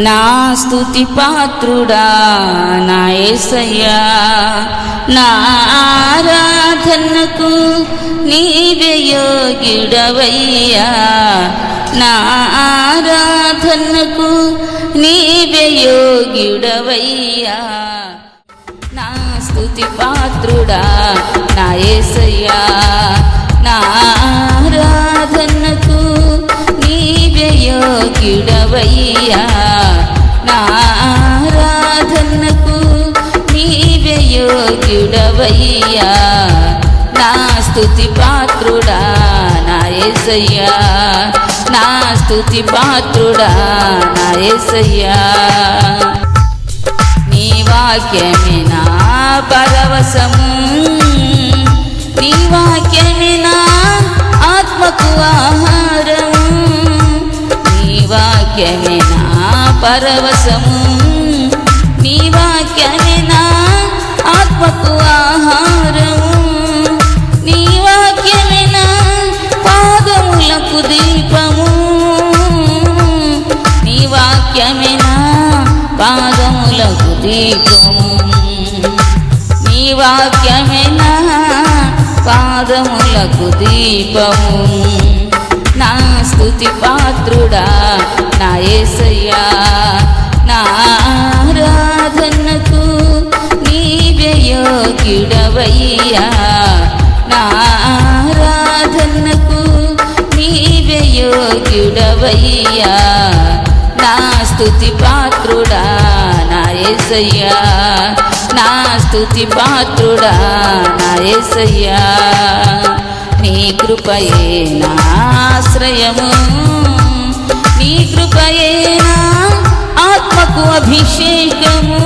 నా స్తుతి పాత్రుడా నా యేసయ్యా, నా ఆరాధనకు నీవే యోగ్యుడవయ్యా, నా ఆరాధనకు నీవే యోగ్యుడవయ్యా. నా స్తుతి పాత్రుడా నా యేసయ్యా, నా ఆరాధనకు నీవే యోగ్యుడవయ్యా, నా ఆరాధనకు నీవే యోగ్యుడవయ్యా. నా స్తుతి పాత్రుడా నా యేసయ్యా, నా స్తుతి పాత్రుడా నా యేసయ్యా. నీ వాక్యమే నా పరవశము, నీ వాక్యమే నా ఆత్మకు ఆహారము, నీ వాక్యమే నా పరవశము, నీ వాక్యమే నా ఆత్మకు ఆహారము, నీ వాక్యమే నా పాదములకు దీపము, నీ వాక్యమే నా పాదములకు దీపము, నీ వాక్యమే నా పాదములకు దీపము. నా స్తుతి పాత్రుడా నా యేసయ్యా, నా ఆరాధనకు నీవే యోగ్యుడవయ్యా, నా ఆరాధనకు నీవే యోగ్యుడవయ్యా. నా స్తుతి పాత్రుడా నా యేసయ్యా, నా స్తుతి పాత్రుడా నా యేసయ్యా. నీ కృపయే నా ఆశ్రయము, నీ కృపయే నా ఆత్మకు అభిషేకము,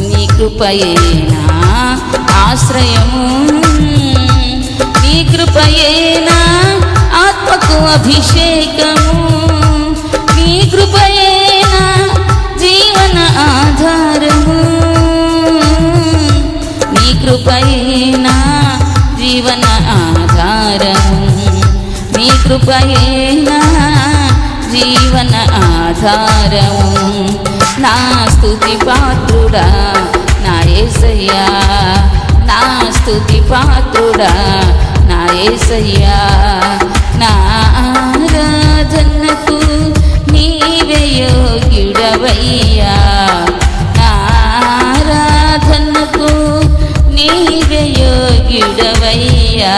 నీ కృపయే నా ఆశ్రయము, నీ కృపయే నా ఆత్మకు అభిషేకము, నీ కృపయే నా జీవన ఆధారము, నీ కృపయే నా జీవన ఆధారము, నీ కృపయే నా జీవన ఆధారము. నా స్తుతి పాత్రుడా నా యేసయ్యా, నా స్తుతి పాత్రుడా నా యేసయ్యా. నా ఆరాధనకు నీవే యోగ్యుడవయ్యా, నా ఆరాధనకు నీవే యోగ్యుడవయ్యా.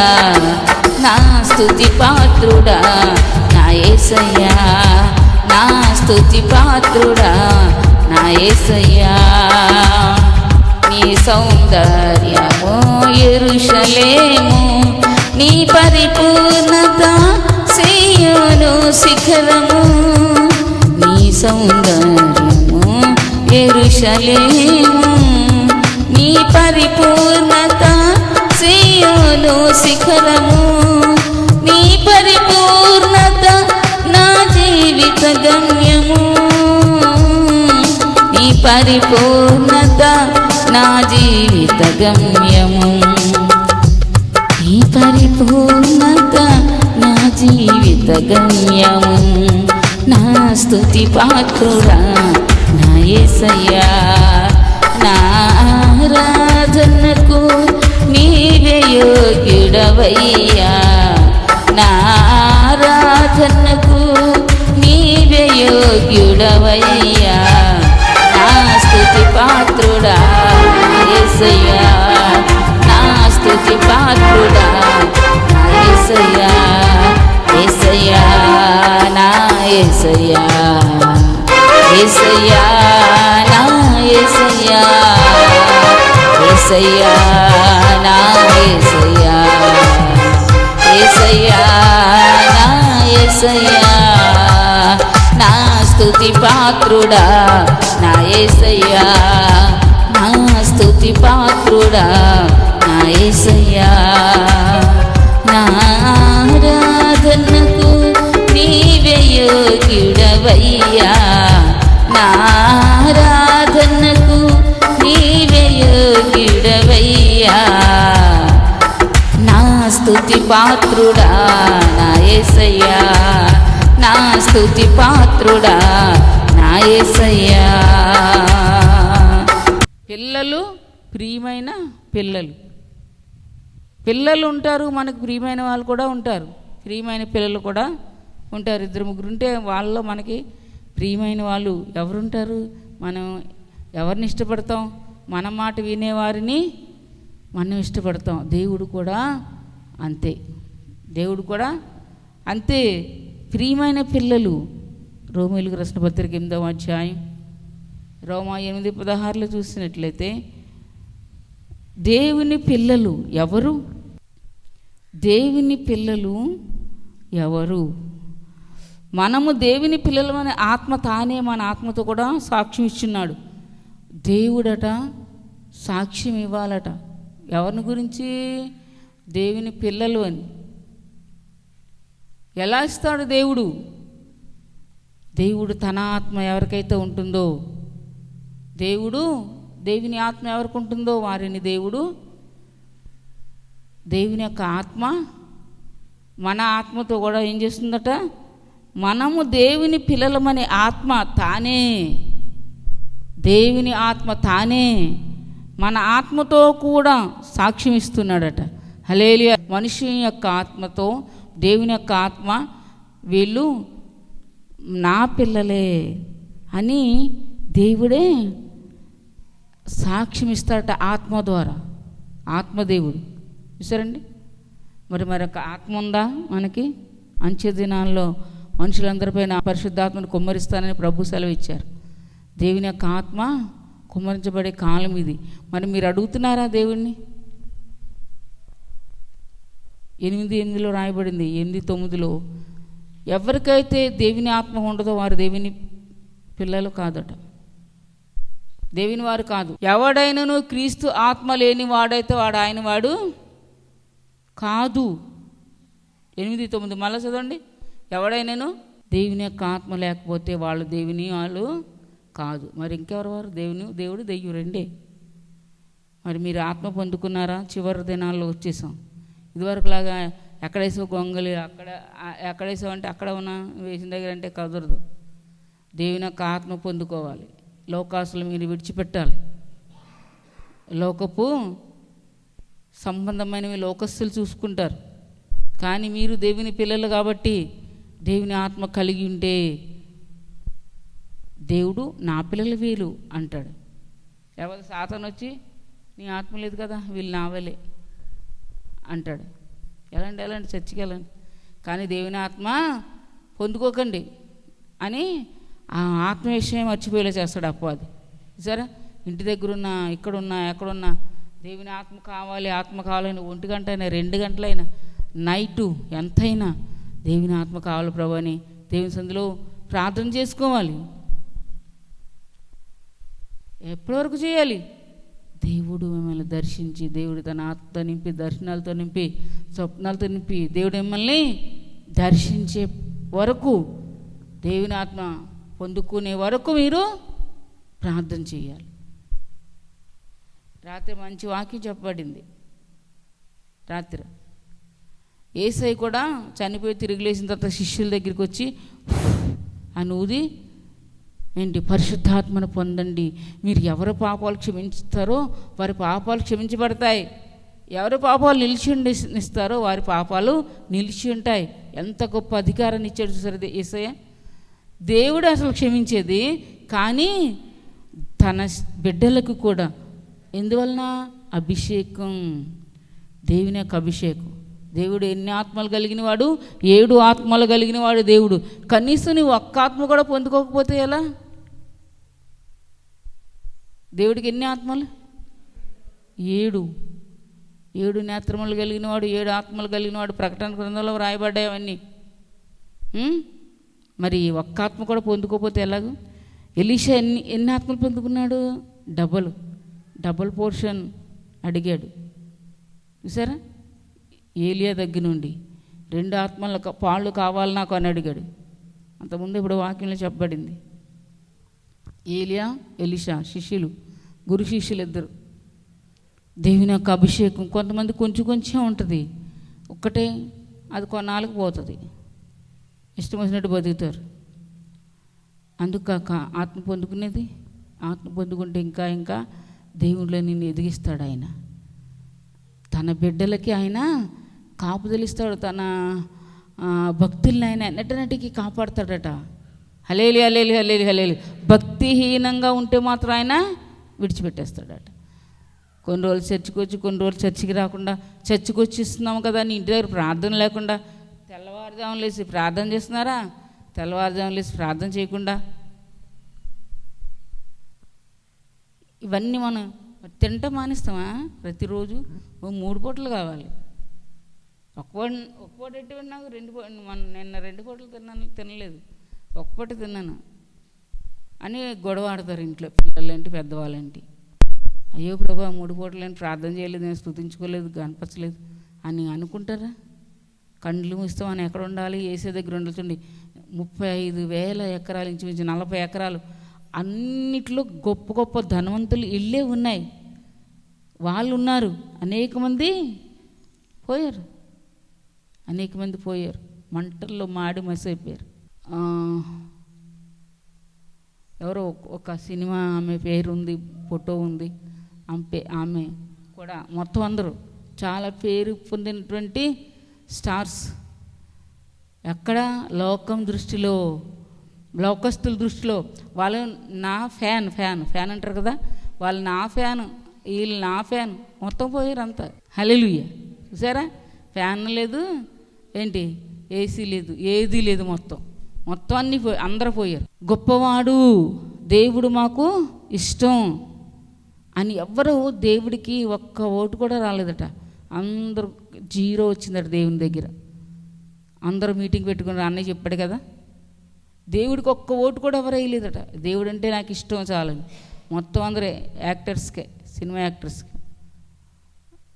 నా స్తుతి పాత్రుడా నా యేసయ్యా, నా స్తుతి పాత్రుడా నా యేసయ్యా. నీ సౌందర్యము యెరూషలేము, నీ పరిపూర్ణత సీయోను శిఖరము, నీ సౌందర్యము యెరూషలేము, నీ పరిపూర్ణత సీయోను శిఖరము, నీ పరిపూర్ణత నా జీవిత గమ్యము, నీ పరిపూర్ణత నా జీవిత గమ్యము, నీ పరిపూర్ణత నా జీవిత గమ్యము. నా స్తుతి పాత్రుడా నా యేసయ్యా, నా ఆరాధనకు నీవే యోగ్యుడవయ్యా, నా ఆరాధనకు నీవే యోగ్యుడవయ్యా. నా స్తుతి పాత్రుడా యేసయ్యా, నా స్తుతి పాత్రుడా నా యేసయ్యా, యేసయ్యా నా యేసయ్యా, యేసయ్యా నా యేసయ్యా, యేసయ్యా నా యేసయ్యా, యేసయ్యా నా యేసయ్యా. నా స్తుతి పాత్రుడా నా యేసయ్యా, నా స్తుతి పాత్రుడా నా యేసయ్యా. నా ఆరాధనకు నీవే యోగ్యుడవయ్యా, నా ఆరాధనకు నీవే యోగ్యుడవయ్యా. నా స్తుతి పాత్రుడా నా యేసయ్యా, నా స్తుతి పాత్రుడా నా యేసయ్యా. పిల్లలు, ప్రియమైన పిల్లలు, పిల్లలు ఉంటారు, మనకు ప్రియమైన వాళ్ళు కూడా ఉంటారు, ప్రియమైన పిల్లలు కూడా ఉంటారు. ఇద్దరు ముగ్గురు ఉంటే వాళ్ళలో మనకి ప్రియమైన వాళ్ళు ఎవరుంటారు? మనం ఎవరిని ఇష్టపడతాం? మన మాట వినేవారిని మనం ఇష్టపడతాం. దేవుడు కూడా అంతే, దేవుడు కూడా అంతే. ప్రియమైన పిల్లలు. రోమీయులకు రాసిన పత్రిక 8వ అధ్యాయం రోమా 8:16 చూసినట్లయితే, దేవుని పిల్లలు ఎవరు? దేవుని పిల్లలు ఎవరు? మనము దేవుని పిల్లలమనే ఆత్మ తానే మన ఆత్మతో కూడా సాక్ష్యం ఇచ్చున్నాడు. దేవుడట సాక్ష్యం ఇవ్వాలట. ఎవరిని గురించి? దేవుని పిల్లలు అని. ఎలా ఇస్తాడు దేవుడు? దేవుడు తన ఆత్మ ఎవరికైతే ఉంటుందో, దేవుని ఆత్మ ఎవరికి ఉంటుందో వారిని దేవుని యొక్క ఆత్మ మన ఆత్మతో కూడా ఏం చేస్తుందట? మనము దేవుని పిల్లలమనే ఆత్మ తానే, దేవుని ఆత్మ తానే మన ఆత్మతో కూడా సాక్ష్యం ఇస్తున్నాడట. హల్లెలూయా. మనిషి యొక్క ఆత్మతో దేవుని యొక్క ఆత్మ వీళ్ళు నా పిల్లలే అని దేవుడే సాక్ష్యం ఇస్తాడట ఆత్మ ద్వారా. ఆత్మదేవుడు చూసారండి. మరొక ఆత్మ ఉందా మనకి? అంచె దినాల్లో మనుషులందరిపైన పరిశుద్ధాత్మను కుమ్మరిస్తానని ప్రభు సెలవు ఇచ్చారు. దేవుని యొక్క ఆత్మ కుమ్మరించబడే కాలం ఇది. మరి మీరు అడుగుతున్నారా దేవుణ్ణి? 8:8 రాయబడింది, 8:9 ఎవరికైతే దేవుని ఆత్మ ఉండదో వారు దేవుని పిల్లలు కాదట, దేవుని వారు కాదు. ఎవడైనను క్రీస్తు ఆత్మ లేని వాడైతే వాడు ఆయన వాడు కాదు. 8:9 మళ్ళీ చదవండి. ఎవడైనను దేవుని యొక్క ఆత్మ లేకపోతే వాళ్ళు దేవుని వాళ్ళు కాదు. మరి ఇంకెవరు వారు? దేవుడు దెయ్యం రెండే. మరి మీరు ఆత్మ పొందుకున్నారా? చివరి దినాల్లో వచ్చేసాం. ఇదివరకులాగా ఎక్కడేసో గొంగలి ఎక్కడేసో అంటే అక్కడ ఉన్న వేసిన దగ్గర అంటే కుదరదు. దేవుని యొక్క ఆత్మ పొందుకోవాలి. లోకాసులు మీరు విడిచిపెట్టాలి. లోకపు సంబంధమైనవి లోకస్తులు చూసుకుంటారు. కానీ మీరు దేవుని పిల్లలు కాబట్టి దేవుని ఆత్మ కలిగి ఉంటే దేవుడు నా పిల్లలు వీళ్ళు అంటాడు. లేకపోతే సాతాను వచ్చి నీ ఆత్మ లేదు కదా, వీళ్ళు నావలే అంటాడు. ఎలాంటి చర్చికి వెళ్ళండి, కానీ దేవుని ఆత్మ పొందుకోకండి అని ఆ ఆత్మ విషయం మర్చిపోయేలా చేస్తాడు అపవాది. సరే, ఇంటి దగ్గరున్నా, ఇక్కడున్నా, ఎక్కడున్నా దేవుని ఆత్మ కావాలని 1 గంట అయినా 2 గంటలైనా నైటు ఎంతైనా దేవుని ఆత్మ కావాలి ప్రభు అని దేవుని సందులో ప్రార్థన చేసుకోవాలి. ఎప్పటి వరకు చేయాలి? దేవుడు మిమ్మల్ని దర్శించి, దేవుడు తన ఆత్మతో నింపి, దర్శనాలతో నింపి, స్వప్నాలతో నింపి, దేవుడు మిమ్మల్ని దర్శించే వరకు, దేవుని ఆత్మ పొందుకునే వరకు మీరు ప్రార్థన చేయాలి. రాత్రి మంచి వాక్యం చెప్పబడింది. రాత్రి యేసయ్య కూడా చనిపోయి తిరిగి లేచిన తర్వాత శిష్యుల దగ్గరికి వచ్చి ఊది పరిశుద్ధాత్మను పొందండి, మీరు ఎవరి పాపాలు క్షమించుతారో వారి పాపాలు క్షమించబడతాయి, ఎవరి పాపాలు నిలిచిస్తారో వారి పాపాలు నిలిచి ఉంటాయి. ఎంత గొప్ప అధికారాన్ని ఇచ్చాడు చూసారు యేసయ్య. దేవుడు అసలు క్షమించేది, కానీ తన బిడ్డలకు కూడా ఎందువలన? అభిషేకం, దేవుని యొక్క అభిషేకం. దేవుడు ఎన్ని ఆత్మలు కలిగిన వాడు? 7 ఆత్మలు కలిగిన వాడు దేవుడు. కనీసం నువ్వు ఒక్క ఆత్మ కూడా పొందుకోకపోతే ఎలా? దేవుడికి ఎన్ని ఆత్మలు? 7 నేత్రములు కలిగిన వాడు, 7 ఆత్మలు కలిగిన వాడు. ప్రకటన గ్రంథంలో రాయబడ్డాయి అవన్నీ. మరి ఒక్క ఆత్మ కూడా పొందుకోకపోతే ఎలాగో? ఎలీషా ఎన్ని ఆత్మలు పొందుకున్నాడు? డబల్ పోర్షన్ అడిగాడు చూసారా. ఏలియా దగ్గర నుండి 2 ఆత్మల పాళ్ళు కావాలి నాకు అని అడిగాడు. అంతకుముందు ఇప్పుడు వాక్యంలో చెప్పబడింది. ఏలియా, ఎలీషా శిష్యులు, గురు శిష్యులు ఇద్దరు. దేవుని యొక్క అభిషేకం కొంతమంది కొంచెం ఉంటుంది, ఒక్కటే, అది కొన్నాళ్ళకి పోతుంది, ఇష్టం వచ్చినట్టు బతుకుతారు. అందుకాక ఆత్మ పొందుకునేది. ఆత్మ పొందుకుంటే ఇంకా ఇంకా దేవుళ్ళని నిన్ను ఎదిగిస్తాడు ఆయన. తన బిడ్డలకి ఆయన కాపుదలిస్తాడు, తన భక్తుల్ని ఆయన ఎన్నటన్నిటికీ కాపాడతాడట. హలేలి హలేలి హలేలి హలేలి. భక్తిహీనంగా ఉంటే మాత్రం ఆయన విడిచిపెట్టేస్తాడట. కొన్ని రోజులు చర్చికి వచ్చి, కొన్ని రోజులు చర్చికి రాకుండా, చర్చికి వచ్చి ఇస్తున్నాము కదా అని ఇంటి దగ్గర ప్రార్థన లేకుండా, తెల్లవారుజామున లేచి ప్రార్థన చేస్తున్నారా? తెల్లవారుజామున లేచి ప్రార్థన చేయకుండా, ఇవన్నీ మనం తింటా మానేస్తామా? ప్రతిరోజు 3 పూటలు కావాలి. ఒక పూట ఎట్టి నాకు 2 నిన్న 2 పూటలు తినలేదు, ఒక పూట తిన్నాను అని గొడవ ఆడతారు ఇంట్లో పిల్లలేంటి పెద్దవాళ్ళేంటి. అయ్యో ప్రభా 3 పూటలేని ప్రార్థన చేయలేదు, నేను స్తుతించుకోలేదు, కనపరచలేదు అని అనుకుంటారా? కండ్లు మూస్తాం అని ఎక్కడ ఉండాలి? ఏసే దగ్గర ఉండాల్సిండి. 35,000 ఎకరాలు, ఇంచుమించు 40 ఎకరాలు, అన్నిట్లో గొప్ప గొప్ప ధనవంతులు ఇళ్ళే ఉన్నాయి, వాళ్ళు ఉన్నారు. అనేక మంది పోయారు, మంటల్లో మాడి మసైపోయారు. ఎవరో ఒక సినిమా ఆమె పేరు ఉంది, ఫోటో ఉంది, ఆమె కూడా మొత్తం అందరూ చాలా పేరు పొందినటువంటి స్టార్స్. ఎక్కడ? లోకం దృష్టిలో, లోకస్తుల దృష్టిలో వాళ్ళు నా ఫ్యాన్ అంటారు కదా, వాళ్ళు నా ఫ్యాన్, వీళ్ళు నా ఫ్యాన్, మొత్తం పోయారు అంతా. హల్లెలూయా. చూసారా? ఫ్యాన్ లేదు, ఏంటి ఏసీ లేదు, ఏదీ లేదు, మొత్తం అన్నీ అందరూ పోయారు. గొప్పవాడు దేవుడు మాకు ఇష్టం అని ఎవ్వరూ దేవుడికి ఒక్క ఓటు కూడా రాలేదట. అందరూ 0 వచ్చిందట దేవుని దగ్గర. అందరూ మీటింగ్ పెట్టుకున్నారు, అన్నయ్య చెప్పాడు కదా, దేవుడికి ఒక్క ఓటు కూడా ఎవరు వేయలేదట. దేవుడు అంటే నాకు ఇష్టం చాలని. మొత్తం అందరూ యాక్టర్స్కే, సినిమా యాక్టర్స్కి.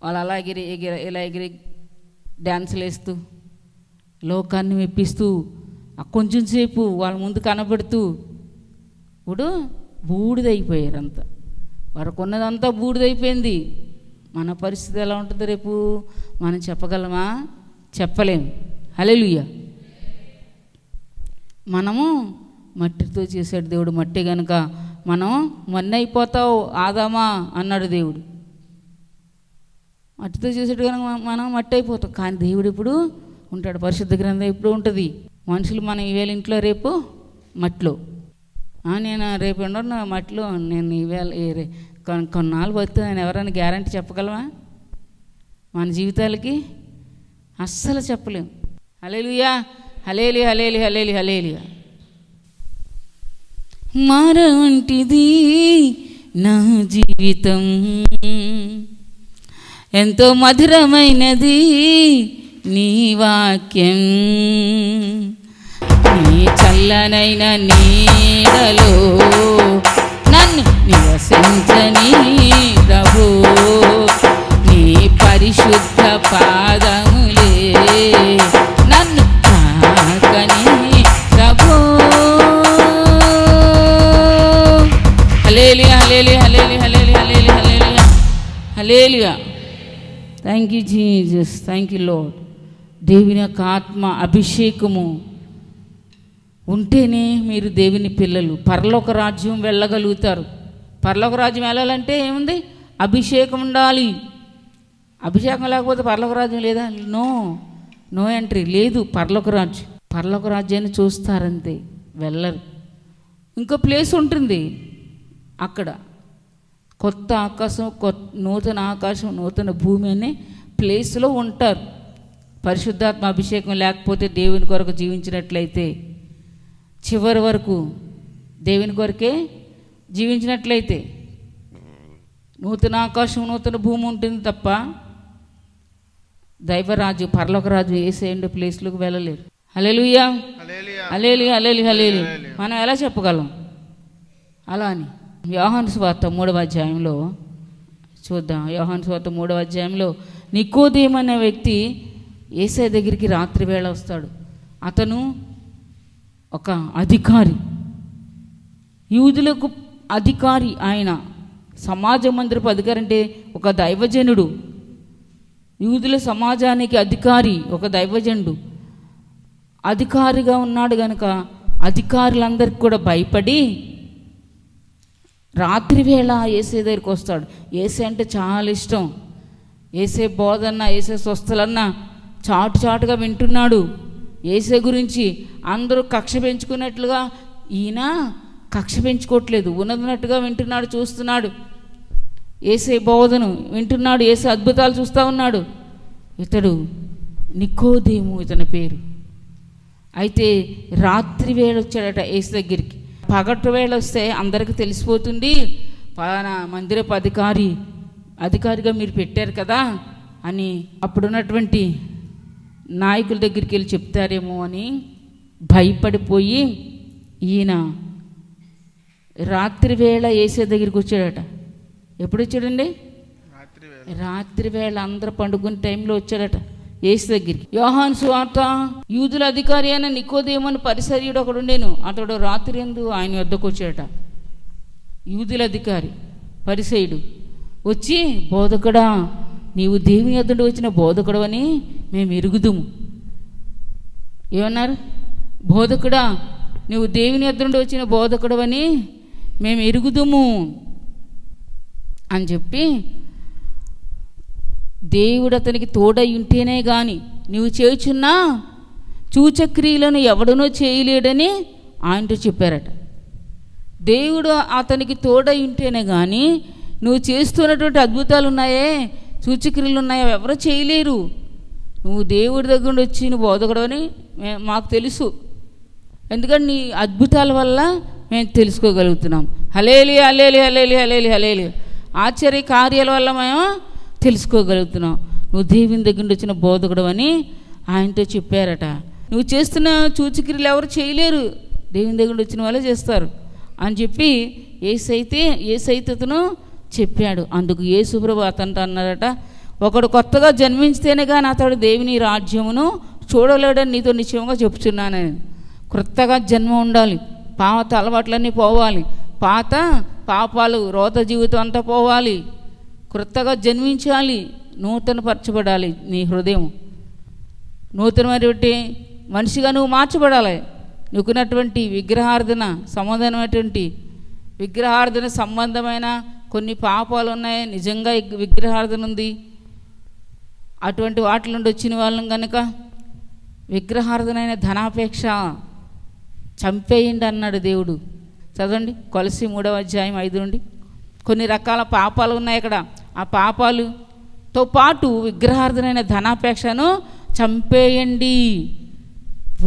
వాళ్ళు అలా ఇలా ఎగిరి డ్యాన్సులు వేస్తూ, లోకాన్ని మెప్పిస్తూ, కొంచెం సేపు వాళ్ళ ముందు కనబడుతూ, ఇప్పుడు బూడిదైపోయారు అంతా. వరకు ఉన్నదంతా బూడిదైపోయింది. మన పరిస్థితి ఎలా ఉంటుందో రేపు మనం చెప్పగలమా? చెప్పలేము. హల్లెలూయా. మనము మట్టితో చేసాడు దేవుడు. మట్టి కనుక మనం మన్నైపోతావు ఆదామా అన్నాడు దేవుడు. మట్టితో చేసాడు కనుక మనం మట్టి అయిపోతాం. కానీ దేవుడు ఇప్పుడు ఉంటాడు. పరిశుద్ధ గ్రంథం ఎప్పుడు ఉంటుంది. మనుషులు మనం ఈవేళ ఇంట్లో, రేపు మట్టిలో. నేను రేపు ఉండను మట్టిలో, నేను ఈవేళ కొన్నాళ్ళు బతుకుతాను నేను ఎవరైనా గ్యారంటీ చెప్పగలవా? మన జీవితాలకి అస్సలు చెప్పలేము. హల్లెలూయా, హల్లేలి హల్లేలి హల్లేలి హల్లేలియా. మరొంటిది నా జీవితం, ఎంతో మధురమైనది నీ వాక్యం, నీ చల్లనైన నీడలో నన్ను నివసించని ప్రభు, నీ పరిశుద్ధ పాదములే నన్ను తాకని ప్రభు. Hallelujah hallelujah hallelujah hallelujah hallelujah hallelujah. Thank you Jesus, thank you Lord. దేవుని యొక్క ఆత్మ అభిషేకము ఉంటేనే మీరు దేవుని పిల్లలు, పరలోక రాజ్యం వెళ్ళగలుగుతారు. పరలోక రాజ్యం వెళ్ళాలంటే ఏముంది? అభిషేకం ఉండాలి. అభిషేకం లేకపోతే పరలోక రాజ్యం లేదా? నో ఎంట్రీ లేదు. పరలోక రాజ్యాన్ని చూస్తారంతే, వెళ్ళరు. ఇంకో ప్లేస్ ఉంటుంది అక్కడ, కొత్త ఆకాశం, నూతన ఆకాశం, నూతన భూమి అనే ప్లేస్లో ఉంటారు. పరిశుద్ధాత్మ అభిషేకం లేకపోతే, దేవుని కొరకు జీవించినట్లయితే, చివరి వరకు దేవుని కొరకే జీవించినట్లయితే నూతన ఆకాశం, నూతన భూమి ఉంటుంది తప్ప దైవరాజు, పరలోక రాజు యేసయ్య ప్లేస్లోకి వెళ్ళలేరు. హల్లెలూయా హల్లెలూయా హల్లెలూయా హల్లెలూయా. మనం ఎలా చెప్పగలం అలా అని? యోహాను సువార్త 3వ అధ్యాయంలో చూద్దాం. యోహాను సువార్త 3వ అధ్యాయంలో నికోదేము అనే వ్యక్తి యేసయ్య దగ్గరికి రాత్రి వేళ వస్తాడు. అతను ఒక అధికారి, యూదులకు అధికారి. ఆయన సమాజ మందిరపు అధికారి అంటే ఒక దైవజనుడు. యూదుల సమాజానికి అధికారి, ఒక దైవజనుడు. అధికారిగా ఉన్నాడు గనుక అధికారులందరికీ కూడా భయపడి రాత్రి వేళ యేసే దగ్గరికి వస్తాడు. యేసే అంటే చాలా ఇష్టం. యేసే బోధన్నా, యేసే స్వస్థలన్నా చాటుగా వింటున్నాడు. యేసే గురించి అందరూ కక్ష పెంచుకున్నట్లుగా ఈయన కక్ష పెంచుకోవట్లేదు, ఉన్నట్టుగా వింటున్నాడు, చూస్తున్నాడు. యేసే బోధను వింటున్నాడు, యేసే అద్భుతాలు చూస్తూ ఉన్నాడు. ఇతడు నికోదేము ఇతని పేరు. అయితే రాత్రి వేళ వచ్చాడట యేసు దగ్గరికి. పగటి వేళ వస్తే అందరికీ తెలిసిపోతుంది, పలానా మందిరపు అధికారిగా మీరు పెట్టారు కదా అని అప్పుడున్నటువంటి నాయకుల దగ్గరికి వెళ్ళి చెప్తారేమో అని భయపడిపోయి ఈయన రాత్రి వేళ యేసు దగ్గరికి వచ్చాడట. ఎప్పుడు వచ్చాడండి? రాత్రి వేళ అందరూ పండుకునే టైంలో వచ్చాడట యేసు దగ్గరికి. యోహాను సువార్త, యూదుల అధికారి అయిన నికోదేము అని పరిసర్యుడు ఒకడు ఉండేను. అతడు రాత్రి యందు ఆయన వద్దకు వచ్చాడట. యూదుల అధికారి పరిసయ్యుడు వచ్చి, బోధకుడా, నీవు దేవుని యొద్ద నుండి వచ్చిన బోధకుడు అని మేము ఎరుగుదుము. ఏమన్నారు? బోధకుడా, నువ్వు దేవుని యొద్ద నుండి వచ్చిన బోధకుడు అని మేము ఎరుగుదుము అని చెప్పి, దేవుడు అతనికి తోడై ఉంటేనే కానీ నువ్వు చేయుచున్న సూచక్రియలను ఎవడనో చేయలేడని ఆయనతో చెప్పారట. దేవుడు అతనికి తోడై ఉంటేనే కానీ నువ్వు చేస్తున్నటువంటి అద్భుతాలు ఉన్నాయే, సూచక్రియలు ఉన్నాయో ఎవరో చేయలేరు. నువ్వు దేవుడి దగ్గర వచ్చి నువ్వు బోధకుడు అని మాకు తెలుసు, ఎందుకంటే నీ అద్భుతాల వల్ల మేము తెలుసుకోగలుగుతున్నాం. హలేలి హలేలి హలేలి హలేలి హలేలి. ఆశ్చర్య కార్యాల వల్ల మేము తెలుసుకోగలుగుతున్నాం. నువ్వు దేవుని దగ్గర నుండి వచ్చిన బోధకుడు అని ఆయనతో చెప్పారట. నువ్వు చేస్తున్న సూచక్రియలు ఎవరు చేయలేరు, దేవుని దగ్గర నుండి వచ్చిన వాళ్ళే చేస్తారు అని చెప్పి యేసైతను చెప్పాడు. అందుకు యేసుప్రభు అతనితో అన్నారట, ఒకడు కొత్తగా జన్మించితేనే కానీ అతడు దేవుని రాజ్యమును చూడలేడని నీతో నిశ్చయంగా చెప్తున్నాను. కొత్తగా జన్మ ఉండాలి, పాత అలవాట్లన్నీ పోవాలి, పాత పాపాలు రోత జీవితం అంతా పోవాలి, కొత్తగా జన్మించాలి, నూతనపరచబడాలి. నీ హృదయం నూతనమైనటువంటి మనిషిగా నువ్వు మార్చబడాలి. నువ్వుకున్నటువంటి విగ్రహార్థన సంబంధమైన కొన్ని పాపాలు ఉన్నాయి. నిజంగా విగ్రహార్థన ఉంది. అటువంటి వాటి నుండి వచ్చిన వాళ్ళం కనుక విగ్రహార్థనైన ధనాపేక్ష చంపేయండి అన్నాడు దేవుడు. చదవండి కొలసి 3వ అధ్యాయం 5 నుండి. కొన్ని రకాల పాపాలు ఉన్నాయి అక్కడ. ఆ పాపాలుతో పాటు విగ్రహార్థనైన ధనాపేక్షను చంపేయండి,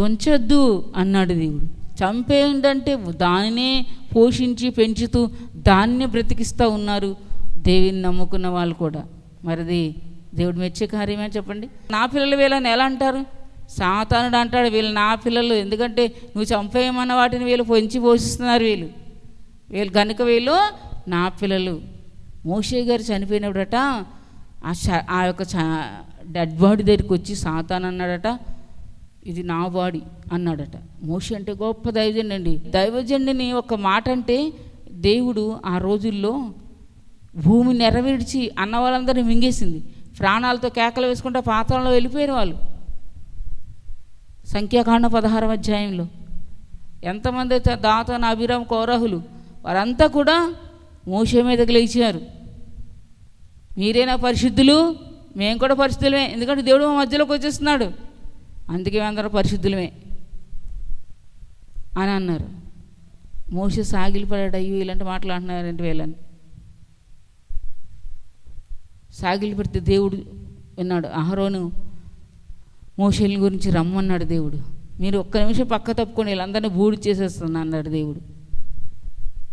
ఉంచొద్దు అన్నాడు దేవుడు. చంపేయండి అంటే దానినే పోషించి పెంచుతూ దాన్ని బ్రతికిస్తూ ఉన్నారు దేవుని నమ్ముకున్న వాళ్ళు కూడా. మరిది దేవుడు మెచ్చే కార్యమే చెప్పండి. నా పిల్లలు వీళ్ళని ఎలా అంటారు? సాతానుడు అంటాడు వీళ్ళు నా పిల్లలు, ఎందుకంటే నువ్వు చంపేయమన్న వాటిని వీళ్ళు పొంచి పోషిస్తున్నారు, వీళ్ళు కనుక వీళ్ళు నా పిల్లలు. మోషే గారు చనిపోయినప్పుడట ఆ యొక్క డెడ్ బాడీ దగ్గరికి వచ్చి సాతాను అన్నాడట, ఇది నా బాడీ అన్నాడట. మోషే అంటే గొప్ప దైవజనుడు అండి. దైవజనుడిని ఒక మాట అంటే దేవుడు ఆ రోజుల్లో భూమి నెరవేర్చి అన్న వాళ్ళందరినీ మింగేసింది. ప్రాణాలతో కేకలు వేసుకుంటే పాతాళంలో వెళ్ళిపోయారు వాళ్ళు. సంఖ్యాకాండం 16వ అధ్యాయంలో ఎంతమంది అయితే దాతాను, అబీరాము, కోరహులు వారంతా కూడా మోషే మీదకి లేచారు. మీరేనా పరిశుద్ధులు? మేము కూడా పరిశుద్ధులమే, ఎందుకంటే దేవుడు మా మధ్యలోకి వచ్చేస్తున్నాడు, అందుకే అందరూ పరిశుద్ధులమే అని అన్నారు. మోషే సాగిలిపడాడు, అయ్యో ఇలాంటి మాటలు అంటున్నారంటే వీళ్ళని. సాగిలి పెడితే దేవుడు విన్నాడు. అహరోను మోషేల గురించి రమ్మన్నాడు దేవుడు. మీరు ఒక్క నిమిషం పక్క తప్పుకొని వీళ్ళందరినీ బూడి చేసేస్తున్నా అన్నాడు దేవుడు.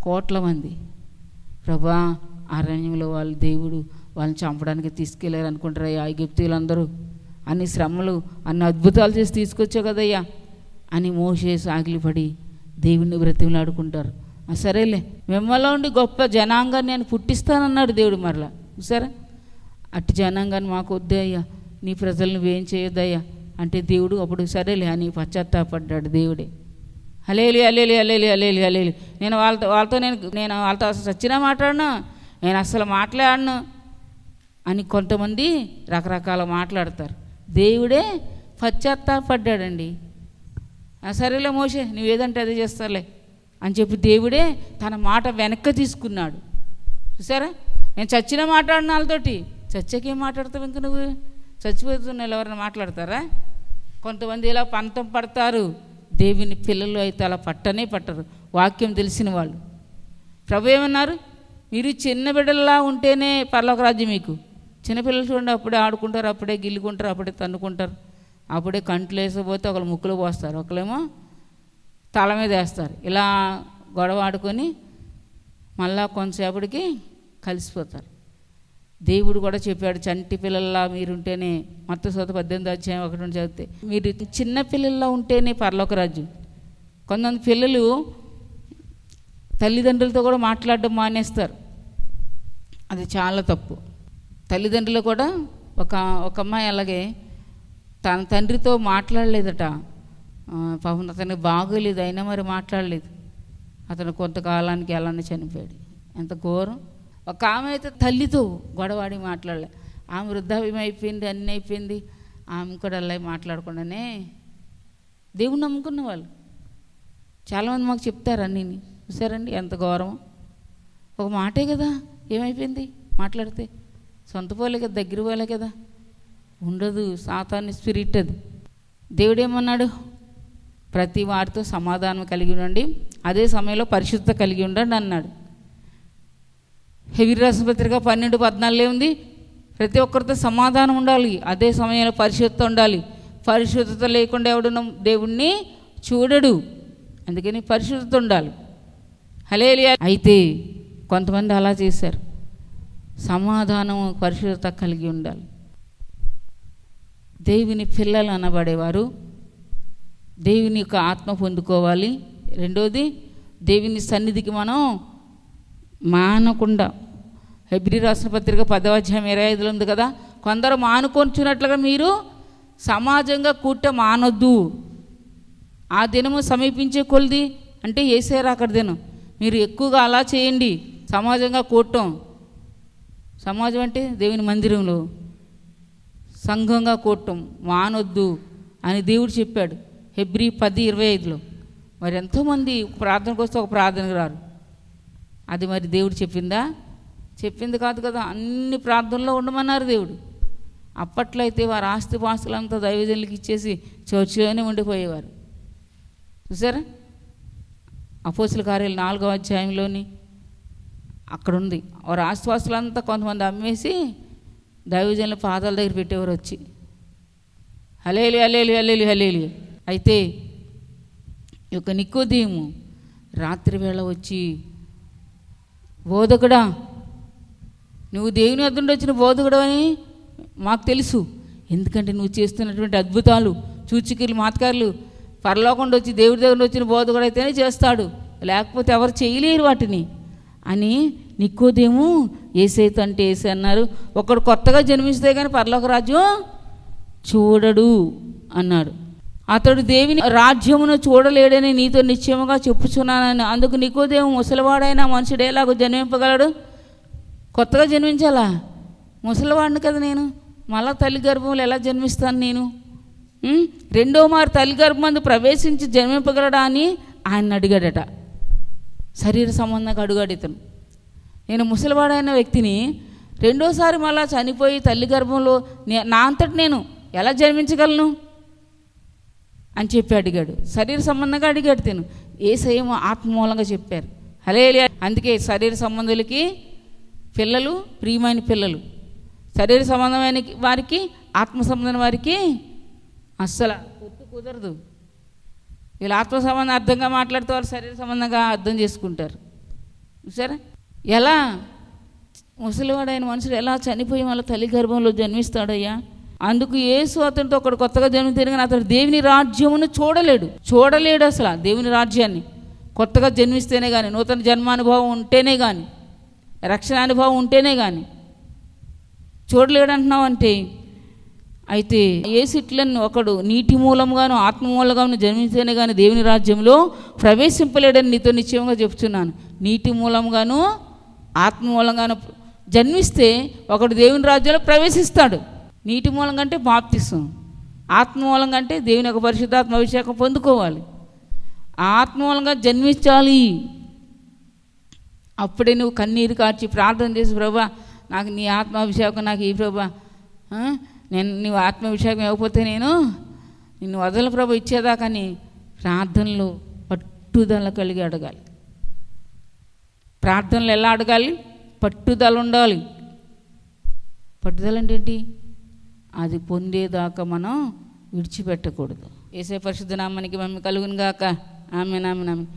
కోట్ల మంది ప్రభా అరణ్యంలో వాళ్ళు దేవుడు వాళ్ళని చంపడానికి తీసుకెళ్ళారు అనుకుంటారయ్యా, ఐగుప్తీయులందరూ అన్ని శ్రమలు అన్ని అద్భుతాలు చేసి తీసుకొచ్చావు కదయ్యా అని మోషే సాగిలిపడి దేవుడిని బ్రతిమలాడుకుంటారు. సరేలే మిమ్మల్ని ఉండి గొప్ప జనాంగాన్ని నేను పుట్టిస్తానన్నాడు దేవుడు. మరలా సరే అట్టి జనాంగాన్ని మాకు వద్దే అయ్యా, నీ ప్రజలను నువ్వేం చేయొద్దయ్యా అంటే దేవుడు అప్పుడు సరేలే అని పశ్చాత్తాపడ్డాడు దేవుడే. హలేలి హలేలి హలేలి హలేలి హలేలి. నేను వాళ్ళతో అసలు సచ్చినా మాట్లాడను, నేను అసలు మాట్లాడను అని కొంతమంది రకరకాల మాట్లాడతారు. దేవుడే పశ్చాత్తాపడ్డాడండి. సరేలే మోషే నువ్వేదంటే అదే చేస్తాలే అని చెప్పి దేవుడే తన మాట వెనక్కి తీసుకున్నాడు. చూసారా, నేను చచ్చిన మాట్లాడిన వాళ్ళతోటి, చచ్చాకేం మాట్లాడతావు ఇంక నువ్వు? చచ్చిపోతున్న ఎవరైనా మాట్లాడతారా? కొంతమంది ఇలా పంతం పడతారు, దేవుని పిల్లలు అయితే అలా పట్టనే పట్టరు, వాక్యం తెలిసిన వాళ్ళు. ప్రభు ఏమన్నారు, మీరు చిన్న బిడ్డల్లా ఉంటేనే పరలోక రాజ్యం మీకు. చిన్నపిల్లలు చూడండి, అప్పుడే ఆడుకుంటారు, అప్పుడే గిల్లుకుంటారు, అప్పుడే తన్నుకుంటారు, అప్పుడే కంట్లు వేసపోతే ఒకళ్ళు ముక్కులు పోస్తారు, ఒకళ్ళేమో తల మీద వేస్తారు. ఇలా గొడవ ఆడుకొని మళ్ళా కొంతసేపటికి కలిసిపోతారు. దేవుడు కూడా చెప్పాడు, చంటి పిల్లల్లా మీరుంటేనే, మత్తయి 18:1 చదివితే, మీరు చిన్న పిల్లల్లా ఉంటేనే పరలోక రాజ్యం. కొంతమంది పిల్లలు తల్లిదండ్రులతో కూడా మాట్లాడడం మానేస్తారు, అది చాలా తప్పు. తల్లిదండ్రులు కూడా ఒక అమ్మాయి అలాగే తన తండ్రితో మాట్లాడలేదట. పాపం అతనికి బాగోలేదు, అయినా మరి మాట్లాడలేదు. అతను కొంతకాలానికి అలానే చనిపోయాడు. ఎంత ఘోరం. ఒక ఆమె అయితే తల్లితో గొడవాడి మాట్లాడలే, ఆమె వృద్ధాప్యం అయిపోయింది, అన్నీ అయిపోయింది, ఆమె కూడా అలా మాట్లాడకుండానే దేవుని నమ్ముకున్న వాళ్ళు చాలామంది మాకు చెప్తారు అన్నీ. చూసారండి ఎంత ఘోరం. ఒక మాటే కదా, ఏమైపోయింది మాట్లాడితే, సొంత పోలే కదా, దగ్గర పోలే కదా, ఉండదు. సాతాను స్పిరిట్ అది. దేవుడేమన్నాడు, ప్రతి వారితో సమాధానం కలిగి ఉండండి, అదే సమయంలో పరిశుద్ధత కలిగి ఉండండి అన్నాడు. హెబ్రీ రాసిన పత్రిక 12:14 ఉంది, ప్రతి ఒక్కరితో సమాధానం ఉండాలి, అదే సమయంలో పరిశుద్ధత ఉండాలి. పరిశుద్ధత లేకుండా ఎవడున్న దేవుణ్ణి చూడడు, అందుకని పరిశుద్ధత ఉండాలి. హల్లెలూయా. అయితే కొంతమంది అలా చేశారు, సమాధానం పరిశుద్ధత కలిగి ఉండాలి. దేవుని పిల్లలు అనబడేవారు దేవుని యొక్క ఆత్మ పొందుకోవాలి. రెండోది, దేవుని సన్నిధికి మనం మానకుండా, హెబ్రీ రాసిన పత్రిక 10:25 ఉంది కదా, కొందరు మానుకొంచున్నట్లుగా మీరు సమాజంగా కూట మానొద్దు. ఆ దినము సమీపించే కొలిది, అంటే ఏసేరా అక్కడ దినం, మీరు ఎక్కువగా అలా చేయండి. సమాజంగా కూడటం, సమాజం అంటే దేవుని మందిరంలో సంఘంగా కూడటం మానొద్దు అని దేవుడు చెప్పాడు హెబ్రీ 10:25. మరి ఎంతోమంది ప్రార్థనకు వస్తే ఒక ప్రార్థనకు రారు. అది మరి దేవుడు చెప్పిందా? చెప్పింది కాదు కదా. అన్ని ప్రార్థనలో ఉండమన్నారు దేవుడు. అప్పట్లో అయితే వారు ఆస్తిపాస్తులంతా దైవజనులకు ఇచ్చేసి చర్చిలోనే ఉండిపోయేవారు. చూసారా, అపోస్తుల కార్యాలు 4వ అధ్యాయంలోని అక్కడ ఉంది, వారు ఆస్తిపాస్తులంతా కొంతమంది అమ్మేసి దైవజనుల పాదాల దగ్గర పెట్టేవారు వచ్చి. హల్లెలూయా హల్లెలూయా హల్లెలూయా హల్లెలూయా. అయితే ఈ యొక్క నికోదేము రాత్రి వేళ వచ్చి, బోధకుడా, నువ్వు దేవుని వద్ద నుండి వచ్చిన బోధకుడు అని మాకు తెలుసు, ఎందుకంటే నువ్వు చేస్తున్నటువంటి అద్భుతాలు, సూచికలు, మాత్కారులు పరలోకం వచ్చి దేవుడి దగ్గర వచ్చిన బోధకుడు అయితేనే చేస్తాడు, లేకపోతే ఎవరు చేయలేరు వాటిని అని నికోదేము యేసయ్యతో అంటే యేసే అన్నారు, ఒకడు కొత్తగా జన్మిస్తే కానీ పరలోక రాజ్యం చూడడు అన్నాడు. అతడు దేవుని రాజ్యమును చూడలేడని నీతో నిశ్చయముగా చెప్పుచున్నానని. అందుకు నికోదేము, ముసలివాడైన మనుషుడు ఎలాగో జన్మింపగలడు? కొత్తగా జన్మించాలా? ముసలివాడిని కదా నేను, మళ్ళా తల్లి గర్భంలో ఎలా జన్మిస్తాను నేను? రెండో మారు తల్లి గర్భమందు ప్రవేశించి జన్మింపగలడా అని ఆయన అడిగాడట. శరీర సంబంధంగా అడుగాడు ఇతను. నేను ముసలివాడైన వ్యక్తిని రెండోసారి మళ్ళా చనిపోయి తల్లి గర్భంలో నా అంతటి నేను ఎలా జన్మించగలను అని చెప్పి అడిగాడు. శరీర సంబంధంగా అడిగాడు తిను. యేసయ్య ఆత్మ మూలంగా చెప్పారు. హల్లెలూయా. అందుకే శరీర సంబంధులకి పిల్లలు ప్రియమైన పిల్లలు, శరీర సంబంధమైన వారికి ఆత్మ సంబంధమైన వారికి అస్సలు పొత్తు కుదరదు. వీళ్ళు ఆత్మ సంబంధం అర్థంగా మాట్లాడితే వాళ్ళు శరీర సంబంధంగా అర్థం చేసుకుంటారు. సరే, ఎలా ముసలివాడైన మనుషుడు ఎలా చనిపోయి మళ్ళీ తల్లి గర్భంలో జన్మిస్తాడయ్యా? అందుకు యేసు అతనితో ఒకడు కొత్తగా జన్మించాడు కానీ అతడు దేవుని రాజ్యమును చూడలేడు అసలు. దేవుని రాజ్యాన్ని కొత్తగా జన్మిస్తేనే కానీ, నూతన జన్మానుభవం ఉంటేనే కానీ, రక్షణ అనుభవం ఉంటేనే కానీ చూడలేడు అంటున్నావు అంటే. అయితే యేసు ఇట్లను ఒకడు నీటి మూలంగాను ఆత్మ మూలంగాను జన్మిస్తేనే కానీ దేవుని రాజ్యంలో ప్రవేశింపలేడని నీతో నిశ్చయంగా చెప్తున్నాను. నీటి మూలంగాను ఆత్మ మూలంగాను జన్మిస్తే ఒకడు దేవుని రాజ్యంలో ప్రవేశిస్తాడు. నీటి మూలంగా అంటే బాప్తిసం, ఆత్మ మూలంగా అంటే దేవుని యొక్క పరిశుద్ధాత్మ అభిషేకం పొందుకోవాలి. ఆత్మూలంగా జన్మించాలి. అప్పుడే నువ్వు కన్నీరు కార్చి ప్రార్థన చేసి, ప్రభా నాకు నీ ఆత్మాభిషేకం నాకు ఈ ప్రభా, నువ్వు ఆత్మాభిషేకం ఇవ్వకపోతే నేను నిన్ను వదల ప్రభు ఇచ్చేదాకాని ప్రార్థనలు పట్టుదల కలిగి అడగాలి. ప్రార్థనలు ఎలా అడగాలి? పట్టుదల ఉండాలి. పట్టుదల అంటే ఏంటి? అది పొందేదాకా మనం విడిచిపెట్టకూడదు. యేసయ్య పరిశుద్ధ నామానికి మహిమ కలుగును గాక. ఆమేన్, ఆమేన్, ఆమేన్.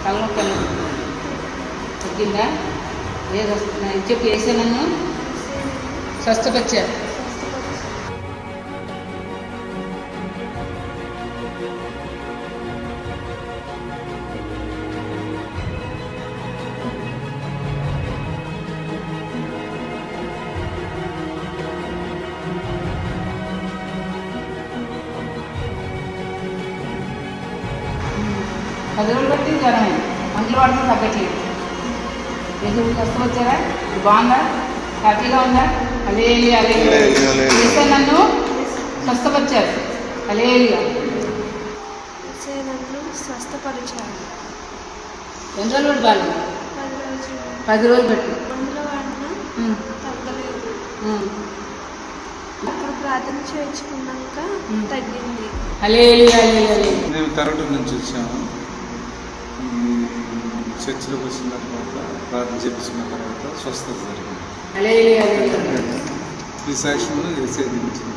తలనొప్పి తగ్గిందా? ఏది వస్తున్నా చెప్పు. వేసే నన్ను స్వస్థపరిచారు. పది రోజులు బట్టి జ్వరమే, మందులు వాడితే తగ్గట్లేదు. ఏదో స్వస్థపరిచారా? ఇది బాగుందా? హ్యాపీగా ఉందా? హల్లెలూయా, హల్లెలూయా. నన్ను స్వస్థపరిచారు. హల్లెలూయా. స్వస్థపరిచారు. ఎన్ని రోజులు బట్టి బాగా? 10 రోజులు బట్టి. మందులు వాడినా తగ్గలేదు. అక్కడ ప్రార్థన చేయించుకున్నాక తగ్గింది. హల్లెలూయా, హల్లెలూయా. మేము తరగతి నుంచి వచ్చాము. చర్చిలోకి వచ్చిన తర్వాత ప్రార్థన చేపించిన తర్వాత స్వస్థత జరిగింది. హల్లెలూయా, హల్లెలూయా. ఈ సాక్ష్యంలో యేసయ్య దీవించింది.